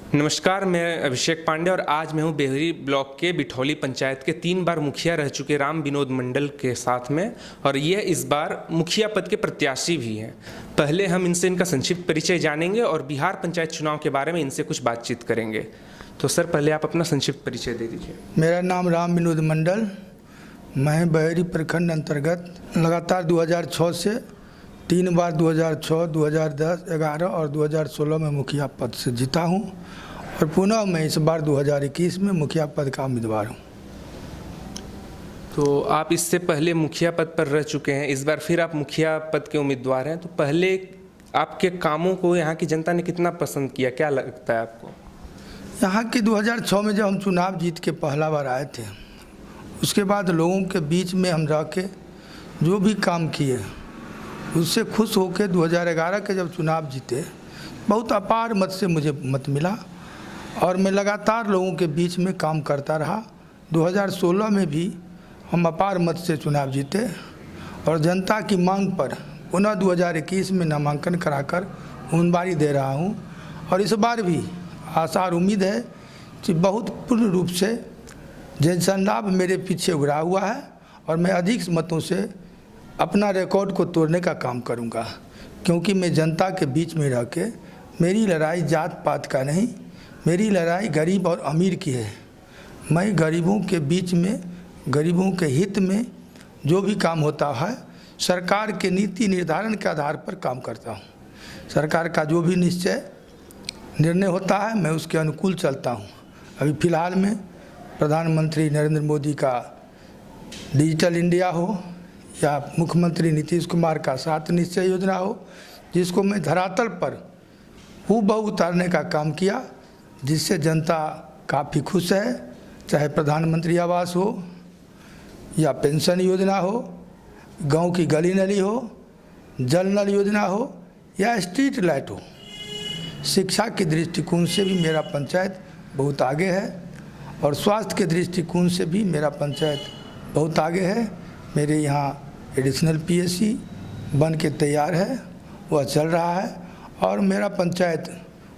नमस्कार, मैं अभिषेक पांडे और आज मैं हूं बेहरी ब्लॉक के बिठौली पंचायत के 3 बार मुखिया रह चुके राम विनोद मंडल के साथ में, और ये इस बार मुखिया पद के प्रत्याशी भी हैं। पहले हम इनसे इनका संक्षिप्त परिचय जानेंगे और बिहार पंचायत चुनाव के बारे में इनसे कुछ बातचीत करेंगे। तो सर, पहले आप अपना संक्षिप्त परिचय दे दीजिए। मेरा नाम राम विनोद मंडल, मैं बहेरी प्रखंड अंतर्गत लगातार 2006 से 3 बार 2006, 2010, 2011 और 2016 में मुखिया पद से जीता हूं और पुनः मैं इस बार 2021 में मुखिया पद का उम्मीदवार हूं। तो आप इससे पहले मुखिया पद पर रह चुके हैं, इस बार फिर आप मुखिया पद के उम्मीदवार हैं। तो पहले आपके कामों को यहाँ की जनता ने कितना पसंद किया, क्या लगता है आपको? यहाँ के 2006 में जब हम चुनाव जीत के पहला बार आए थे, उसके बाद लोगों के बीच में हम रह के जो भी काम किए उससे खुश होकर 2011 के जब चुनाव जीते, बहुत अपार मत से मुझे मत मिला और मैं लगातार लोगों के बीच में काम करता रहा। 2016 में भी हम अपार मत से चुनाव जीते और जनता की मांग पर पुनः 2021 में नामांकन कराकर उम्मीदवारी दे रहा हूं। और इस बार भी आशा और उम्मीद है कि बहुत पूर्ण रूप से जनसंलाप मेरे पीछे उभरा हुआ है और मैं अधिक मतों से अपना रिकॉर्ड को तोड़ने का काम करूंगा, क्योंकि मैं जनता के बीच में रह के, मेरी लड़ाई जात पात का नहीं, मेरी लड़ाई गरीब और अमीर की है। मैं गरीबों के बीच में, गरीबों के हित में जो भी काम होता है, सरकार के नीति निर्धारण के आधार पर काम करता हूं। सरकार का जो भी निर्णय होता है मैं उसके अनुकूल चलता हूं। अभी फ़िलहाल में प्रधानमंत्री नरेंद्र मोदी का डिजिटल इंडिया हो या मुख्यमंत्री नीतीश कुमार का 7 निश्चय योजना हो, जिसको मैं धरातल पर हूबहू उतारने का काम किया, जिससे जनता काफ़ी खुश है। चाहे प्रधानमंत्री आवास हो या पेंशन योजना हो, गांव की गली नली हो, जल नल योजना हो या स्ट्रीट लाइट हो, शिक्षा के दृष्टिकोण से भी मेरा पंचायत बहुत आगे है और स्वास्थ्य के दृष्टिकोण से भी मेरा पंचायत बहुत आगे है। मेरे यहाँ एडिशनल पीएससी बन के तैयार है, वह चल रहा है और मेरा पंचायत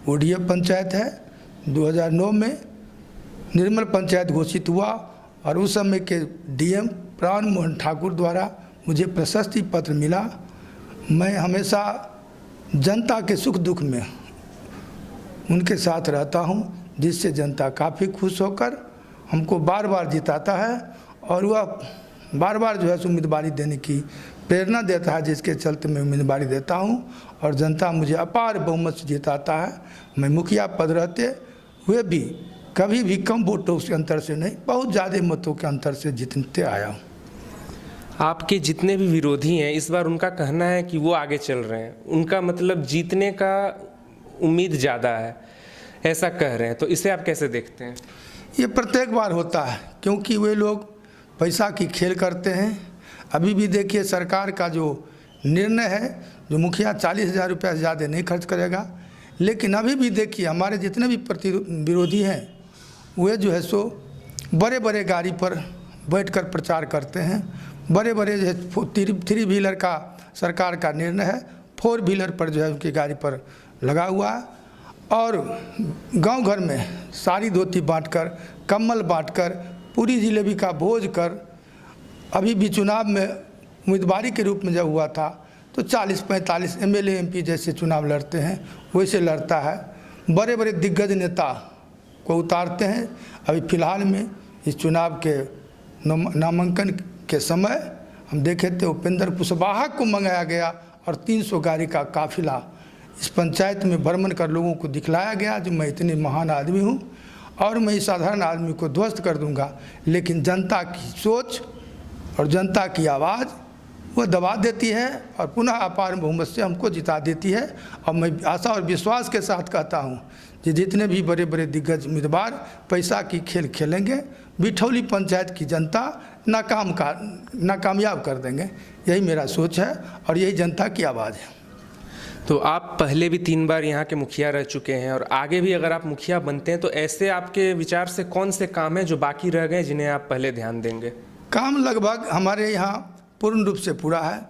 ओडीएफ पंचायत है। 2009 में निर्मल पंचायत घोषित हुआ और उस समय के डीएम प्राण मोहन ठाकुर द्वारा मुझे प्रशस्ति पत्र मिला। मैं हमेशा जनता के सुख दुख में उनके साथ रहता हूं, जिससे जनता काफ़ी खुश होकर हमको बार बार जिताता है और वह बार बार जो है उम्मीदवारी देने की प्रेरणा देता है, जिसके चलते मैं उम्मीदवारी देता हूं और जनता मुझे अपार बहुमत से जिताता है। मैं मुखिया पद रहते हुए भी कभी भी कम वोटों के अंतर से नहीं, बहुत ज़्यादा मतों के अंतर से जीतते आया हूँ। आपके जितने भी विरोधी हैं, इस बार उनका कहना है कि वो आगे चल रहे हैं, उनका मतलब जीतने का उम्मीद ज़्यादा है, ऐसा कह रहे हैं। तो इसे आप कैसे देखते हैं? ये प्रत्येक बार होता है, क्योंकि वे लोग पैसा की खेल करते हैं। अभी भी देखिए, सरकार का जो निर्णय है, जो मुखिया 40,000 रुपये से ज़्यादा नहीं खर्च करेगा, लेकिन अभी भी देखिए हमारे जितने भी विरोधी हैं, वे जो है सो बड़े बड़े गाड़ी पर बैठकर प्रचार करते हैं। बड़े बड़े जो है 3 व्हीलर का सरकार का निर्णय है, 4 व्हीलर पर जो है उनकी गाड़ी पर लगा हुआ है और गांव घर में साड़ी धोती बांटकर, कम्बल बांटकर, पूरी जिलेबी का भोज कर, अभी भी चुनाव में उम्मीदवारी के रूप में जब हुआ था तो 40-45 एमएलए एमपी जैसे चुनाव लड़ते हैं, वैसे लड़ता है। बड़े बड़े दिग्गज नेता को उतारते हैं। अभी फ़िलहाल में इस चुनाव के नामांकन के समय हम देखे थे, उपेंद्र कुशवाहा को मंगाया गया और 300 गाड़ी का काफिला इस पंचायत में भ्रमण कर लोगों को दिखलाया गया जो मैं इतनी महान आदमी हूँ और मैं इस साधारण आदमी को ध्वस्त कर दूंगा। लेकिन जनता की सोच और जनता की आवाज़ वो दबा देती है और पुनः अपार बहुमत से हमको जिता देती है। और मैं आशा और विश्वास के साथ कहता हूँ कि जितने भी बड़े बड़े दिग्गज उम्मीदवार पैसा की खेल खेलेंगे, बिठौली पंचायत की जनता नाकामयाब कर देंगे। यही मेरा सोच है और यही जनता की आवाज़ है। तो आप पहले भी 3 बार यहाँ के मुखिया रह चुके हैं और आगे भी अगर आप मुखिया बनते हैं तो ऐसे आपके विचार से कौन से काम हैं जो बाकी रह गए, जिन्हें आप पहले ध्यान देंगे? काम लगभग हमारे यहाँ पूर्ण रूप से पूरा है।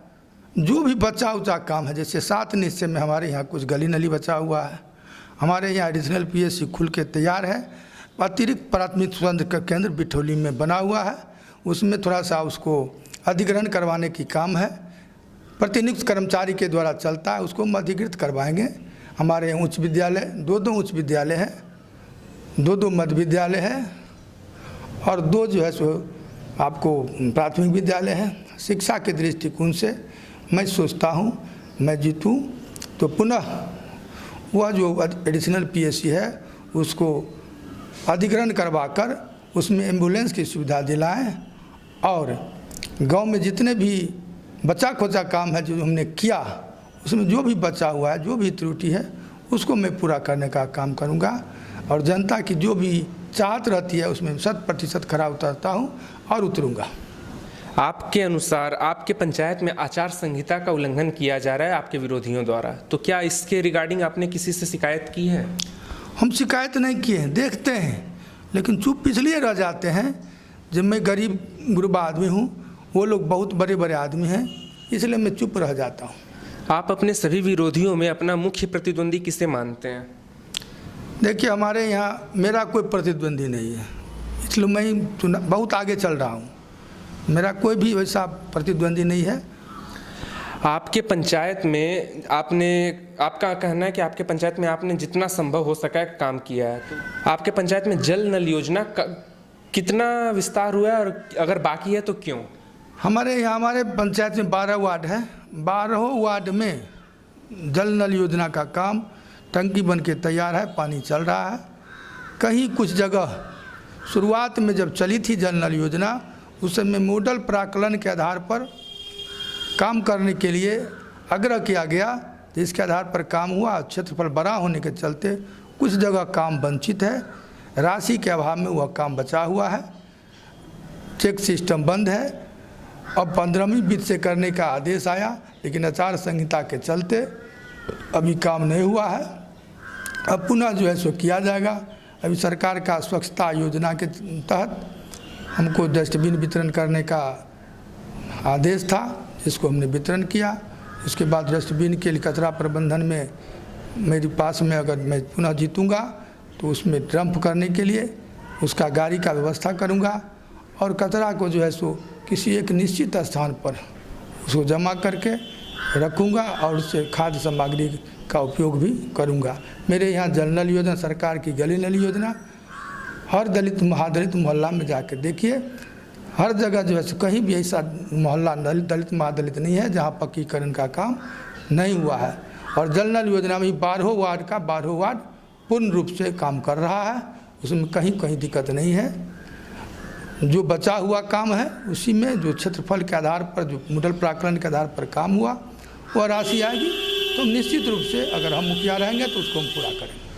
जो भी बचा उचा काम है, जैसे 7 निश्चय में हमारे यहाँ कुछ गली नली बचा हुआ है हमारे यहाँ एडिशनल पीएससी खुल के तैयार है। अतिरिक्त प्राथमिक स्वास्थ्य केंद्र बिठौली में बना हुआ है, उसमें थोड़ा सा उसको अधिग्रहण करवाने की काम है। प्रतिनियुक्त कर्मचारी के द्वारा चलता है, उसको हम अधिकृत करवाएंगे। हमारे यहाँ उच्च विद्यालय दो उच्च विद्यालय हैं, दो मध्य विद्यालय है और 2 जो है सो आपको प्राथमिक विद्यालय है। शिक्षा के दृष्टिकोण से मैं सोचता हूँ मैं जीतूँ तो पुनः वह जो एडिशनल पीएससी है उसको अधिग्रहण करवाकर उसमें एम्बुलेंस की सुविधा दिलाएं और गांव में जितने भी बचा खोचा काम है जो हमने किया उसमें जो भी बचा हुआ है, जो भी त्रुटि है उसको मैं पूरा करने का काम करूंगा और जनता की जो भी चाहत रहती है उसमें 100% खरा उतरता हूं और उतरूंगा। आपके अनुसार आपके पंचायत में आचार संहिता का उल्लंघन किया जा रहा है आपके विरोधियों द्वारा, तो क्या इसके रिगार्डिंग आपने किसी से शिकायत की है? हम शिकायत नहीं किए हैं, देखते हैं लेकिन चुप इसलिए रह जाते हैं जब मैं गरीब गुरबा आदमी हूँ, वो लोग बहुत बड़े बड़े आदमी हैं, इसलिए मैं चुप रह जाता हूँ। आप अपने सभी विरोधियों में अपना मुख्य प्रतिद्वंदी किसे मानते हैं? देखिए हमारे यहाँ मेरा कोई प्रतिद्वंदी नहीं है, इसलिए मैं बहुत आगे चल रहा हूँ। मेरा कोई भी वैसा प्रतिद्वंदी नहीं है। आपके पंचायत में आपका कहना है कि आपके पंचायत में आपने जितना संभव हो सका है काम किया है, तो आपके पंचायत में जल नल योजना का कितना विस्तार हुआ है और अगर बाकी है तो क्यों? हमारे पंचायत में 12 वार्ड है, 12 वार्ड में जल नल योजना का काम टंकी बन के तैयार है, पानी चल रहा है। कहीं कुछ जगह शुरुआत में जब चली थी जल नल योजना उस समय मॉडल प्राकलन के आधार पर काम करने के लिए आग्रह किया गया, तो इसके आधार पर काम हुआ। क्षेत्रफल बड़ा होने के चलते कुछ जगह काम वंचित है, राशि के अभाव में वह काम बचा हुआ है, चेक सिस्टम बंद है। अब 15वीं वित्त से करने का आदेश आया लेकिन आचार संहिता के चलते अभी काम नहीं हुआ है। अब पुनः जो है सो किया जाएगा। अभी सरकार का स्वच्छता योजना के तहत हमको डस्टबिन वितरण करने का आदेश था, जिसको हमने वितरण किया। उसके बाद डस्टबिन के लिए कचरा प्रबंधन में मेरे पास में अगर मैं पुनः जीतूंगा तो उसमें डंप करने के लिए उसका गाड़ी का व्यवस्था करूंगा और कचरा को जो है सो किसी एक निश्चित स्थान पर उसको जमा करके रखूंगा और उससे खाद्य सामग्री का उपयोग भी करूंगा। मेरे यहाँ जल नल योजना, सरकार की गली नल योजना, हर दलित महादलित मोहल्ला में जाकर देखिए, हर जगह जो है कहीं भी ऐसा मोहल्ला दलित महादलित नहीं है जहाँ पक्कीकरण का काम नहीं हुआ है। और जल नल योजना में 12 वार्ड का 12 वार्ड पूर्ण रूप से काम कर रहा है, उसमें कहीं कहीं दिक्कत नहीं है। जो बचा हुआ काम है उसी में जो क्षेत्रफल के आधार पर जो मॉडल प्राकलन के आधार पर काम हुआ वह राशि आएगी तो निश्चित रूप से अगर हम मुखिया रहेंगे तो उसको हम पूरा करेंगे।